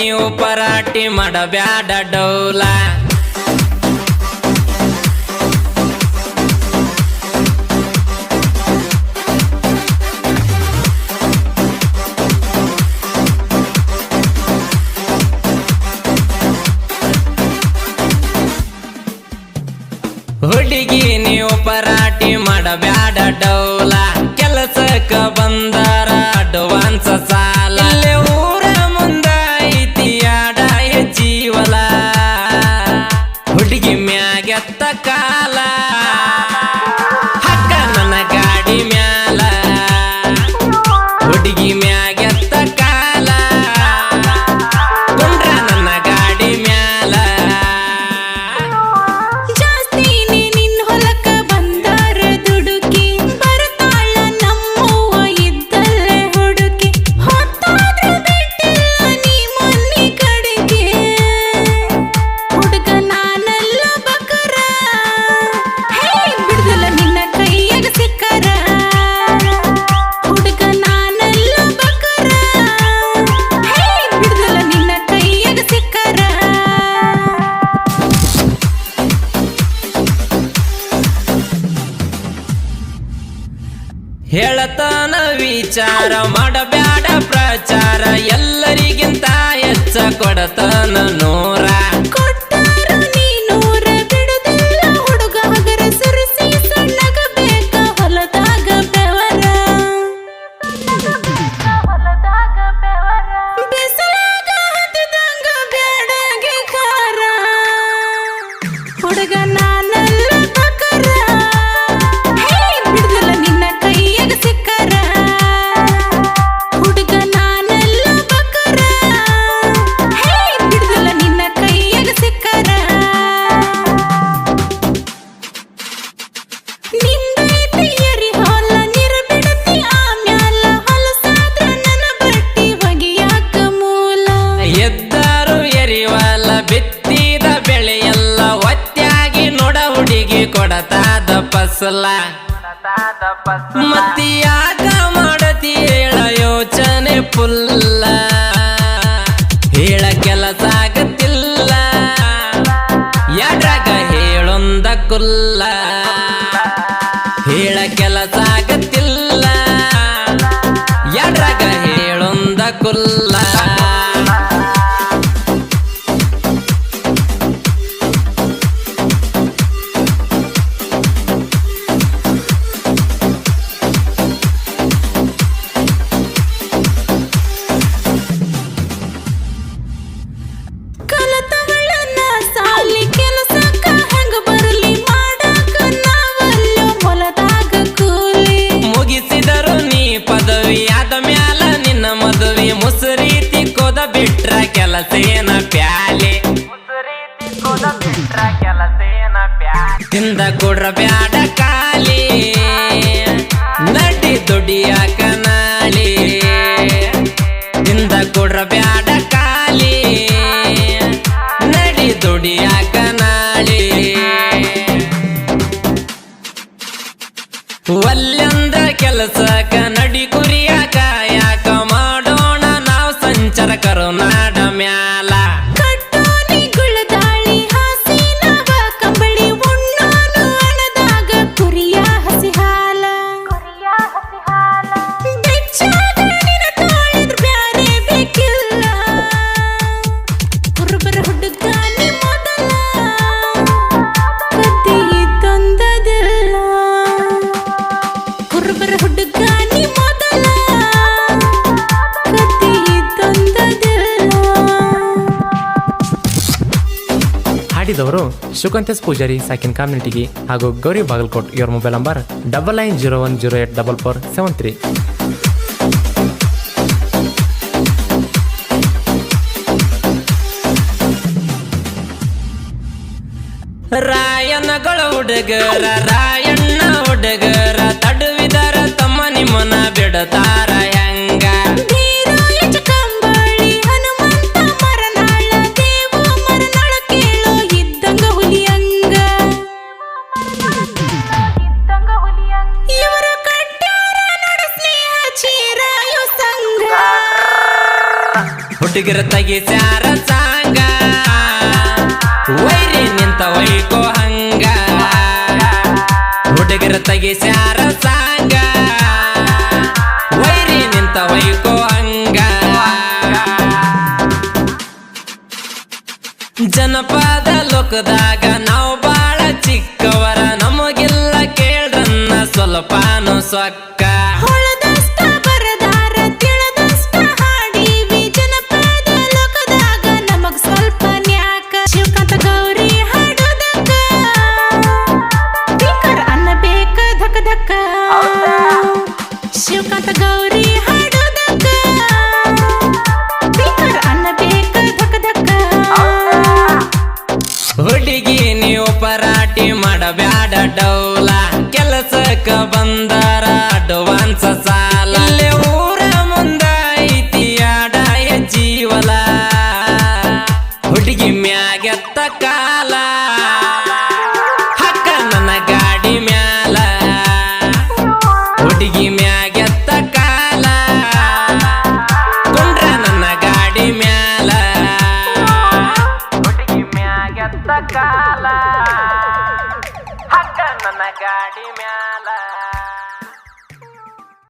ನೀವು ಪರಾಟಿ ಮಾಡಬ್ಯಾಡ ಡೌಲ ಹುಡುಗಿ ನೀವು ಪರಾಟಿ ಮಾಡಬ್ಯಾಡ ಡೌಲ ಕೆಲಸಕ್ಕ ಬಂದಾರ ಅಡ್ವಾನ್ಸ್ ಸಾಲ ಇಲ್ಲೇ ಊರ ಮುಂದ ಐತಿ ಆಡ ಜೀವಲ ಹುಡುಗಿ ಮ್ಯಾಗೆತ್ತ ಕಾಲ ಹಕ್ಕ ನನ್ನ ಗಾಡಿ ಮ್ಯಾಲ ಹುಡುಗಿ ಮ್ಯಾಗೆತ್ತ ಕಾಲ ಕುಂಡ್ರ ನನ್ನ ಗಾಡಿ ಮ್ಯಾಲ ಹೇಳತಾನ ವಿಚಾರ ಮಾಡಬ್ಯಾಡ ಪ್ರಚಾರ ಎಲ್ಲರಿಗಿಂತ ಹೆಚ್ಚ ಕೊಡತಾನ ನೂರ ಕೊಟ್ಟಾರು ನೀ ನೂರ ಬಿಡುದಿಲ್ಲ ಹುಡುಗ ಹಗರ ಸುರಿಸಿ ಸಣ್ಣಗ ಬೇಕ ಹೊಲದಾಗ ಬೆವರ ಬಿಸಿಲಾಗ ಹತ್ತಿದಂಗ ಬ್ಯಾಡಗೆ ಖಾರ ಹುಡುಗ ನಾನಲ್ಲ ಬಕರ ಬಿಡುದಿಲ್ಲ ನಿನ್ನ ಕೈಯಾಗ ಸಿಕ್ಕರ ಹುಡುಗ ನಾನಲ್ಲ ಬಕರ ಬಿಡುದಿಲ್ಲ ನಿನ್ನ ಕೈಯಾಗ ಸಿಕ್ಕರ ನಿಂದೈತಿ ಎರಿ ಹೊಲ ನೀರು ಬಿಡತಿ ಆಮ್ಯಾಲ ಹೊಲಸಾದ್ರ ನನ್ನ ಬಟ್ಟಿ ಒಗಿಯಾಕ ಮೂಲ ಎದ್ದಾರು ಎರಿವಲ್ಲ ಬಿತ್ತಿದ ಬೆಳೆಯಲ್ಲ ಒತ್ತಾಗಿ ನೋಡ ಹುಡುಗಿ ಕೊಡತಾದ ಫಸಲ ಮತ್ತಿಯಾಗ ಮಾಡತಿ ಹೇಳ ಯೋಚನೆ ಪುಲ್ಲ ಹೇಳ ಕೆಲಸ ಆಗತ್ತಿಲ್ಲ ಯಾಡ್ರಾಗ ಹೇಳೊಂದ ಕುಲ್ಲ ಹೇಳ ಕೆಲಸ ಆಗತ್ತಿಲ್ಲ ಯಾಡ್ರಾಗ ಹೇಳೊಂದ ಕುಲ್ಲ ಕಲತವಳನ್ನ ಸಾಲಿ ಕೆಲಸಕ್ಕ ಹೆಂಗ ಬರಲಿ ಮಾಡಾಕ ನಾವಲ್ಲೋ ಹೊಲದಾಗ ಕೂಲಿ ಮುಗಿಸಿದರು ನೀ ಪದವಿ ಆದ ಮ್ಯಾಲ ನಿನ್ನ ಮದುವೆ ಮುಸುರೀತಿ ಕೋದ ಬಿಟ್ರ ಕೆಲಸೇನ ಪ್ಯಾಲೆ ತಿಂದ ಕೊಡ್ರ ಬ್ಯಾಡ ಕಾಲಿ ನಡಿ ದುಡಿಯಾಕ ನಾಳಿ ತಿಂದ ಕೊಡ್ರ ಬ್ಯಾಡ ಕಾಲಿ ನಡಿ ದುಡಿಯಾಕ ನಾಳಿ ಒಲ್ಲೆಂದ ಕೆಲಸಕ ನಡಿ ಕುರಿಯಾಕ ಯಾಕ ಮಾಡೋಣ ನಾವು ಸಂಚಾರ ಕರುನಾಡ ಮ್ಯಾಲ ಕಟ್ಟೋನಿ ಗುಳದಾಳಿ ಹಾಸಿ ನಾವ ಕಂಬಳಿ ಉಣ್ಣೋನು ಅಣದಾಗ ಕುರಿಯ ಹಸಿ ಹಾಲ ಬೆಚ್ಚಾಗ ನಿನ್ನ ತೋಳಿದ್ರ ಬ್ಯಾರೆ ಬೇಕಿಲ್ಲ ಕುರುಬರ ಹುಡುಗ ನೀ ಮೊದಲ ಕದ್ದಿ ಇದ್ದೊಂದದಿಲ್ಲ ಕುರುಬರ ಹುಡುಗ ನೀ ಮೊದಲ ಕದ್ದಿ ಇದ್ದೊಂದದಿಲ್ಲ ಹಾಡಿದವರು ಶುಕಂತೇಶ್ ಪೂಜಾರಿ ಸಾಕಿನ್ ಕಮ್ಯುನಿಟಿಗೆ ಹಾಗೂ ಗೌರಿ ಬಾಗಲಕೋಟ್. ಇವರ ಮೊಬೈಲ್ ನಂಬರ್ 9901084473. ರಾಯನಗಳ ಹುಡುಗರ ರಾಯಣ್ಣ ಹುಡುಗರ ತಡುವಿದರ ತಮ್ಮ ನಿಮ್ಮನ ಬಿಡತಾರ ಹೆಂಗ ಧೀರಾಯಚ ಕಂಬಳಿ ಹನುಮಂತ ಮರನಾಳ ದೇವ ಮರನಾಳ ಕೇಳೋ ಇದ್ದಂಗ ಹುಲಿಯಂಗ ಇವರು ಕಟ್ಟಾರ ನಡ ಸ್ನೇಹ ಚೀರಾಯು ಸಂಘ ಹುಡುಗರ ತಗಿಸ್ಯಾರ ಸಾಂಗ ವೈರಿ ನಿಂತ ವೈಕೋ ಹಂಗ ಹುಡುಗರ ತಗಿಸ್ಯಾರ ಸಾಂಗ ವೈರಿ ನಿಂತ ವೈಕೋ ಹಂಗ ಜನಪದ ಲೋಕದಾಗ ನಾವು ಬಾಳ ಚಿಕ್ಕವರ ನಮಗಿಲ್ಲ ಕೇಳ್ರನ್ನ ಸ್ವಲ್ಪಾನು ಸೊಕ್ಕ ಹೊಳದಷ್ಟ ಬರದಾರ ತಿಳಿದಷ್ಟ ಹಾಡೀವಿ ಜನಪದ ಲೋಕದಾಗ ನಮಗ್ ಸ್ವಲ್ಪ ನ್ಯಾಕ ಶಿವಕಾಂತ ಗೌರಿ ಹಾಡೋದಕ್ಕ ಟೀಕರ್ ಅನ್ನಬೇಕ ಧಕ ಧಕ ಶಿವಕಾಂತ ಗೌರಿ ಹಾಡೋದಕ್ಕ ಟೀಕರ್ ಅನ್ನಬೇಕ ಧಕ ಧಕ ಹುಡುಗಿ ನೀವು ಪರಾಟಿ ಮಾಡಬ್ಯಾಡ ಡೌಲ ಕೆಲಸಕ್ಕ ಬಂದಾರ ಅಡ್ವಾನ್ಸ್ ಸಾಲ ಇಲ್ಲೇ ಊರ ಮುಂದ ಐತಿ ಆಡಾಯ ಜೀವಲ ಹುಡುಗಿ ಮ್ಯಾಗೆತ್ತ ಕಾಲ ಹಕ್ಕ ನನ್ನ ಗಾಡಿ ಮ್ಯಾಲ ಹುಡುಗಿ ಮ್ಯಾಗೆತ್ತ ಕಾಲ ಕುಂಡ್ರ ನನ್ನ ಗಾಡಿ ಮ್ಯಾಲ ಹುಡುಗಿ ಮ್ಯಾಗೆತ್ತ ಕಾಲ ಹಕ್ಕ ನನ್ನ ಗಾಡಿ ಮ್ಯಾಲ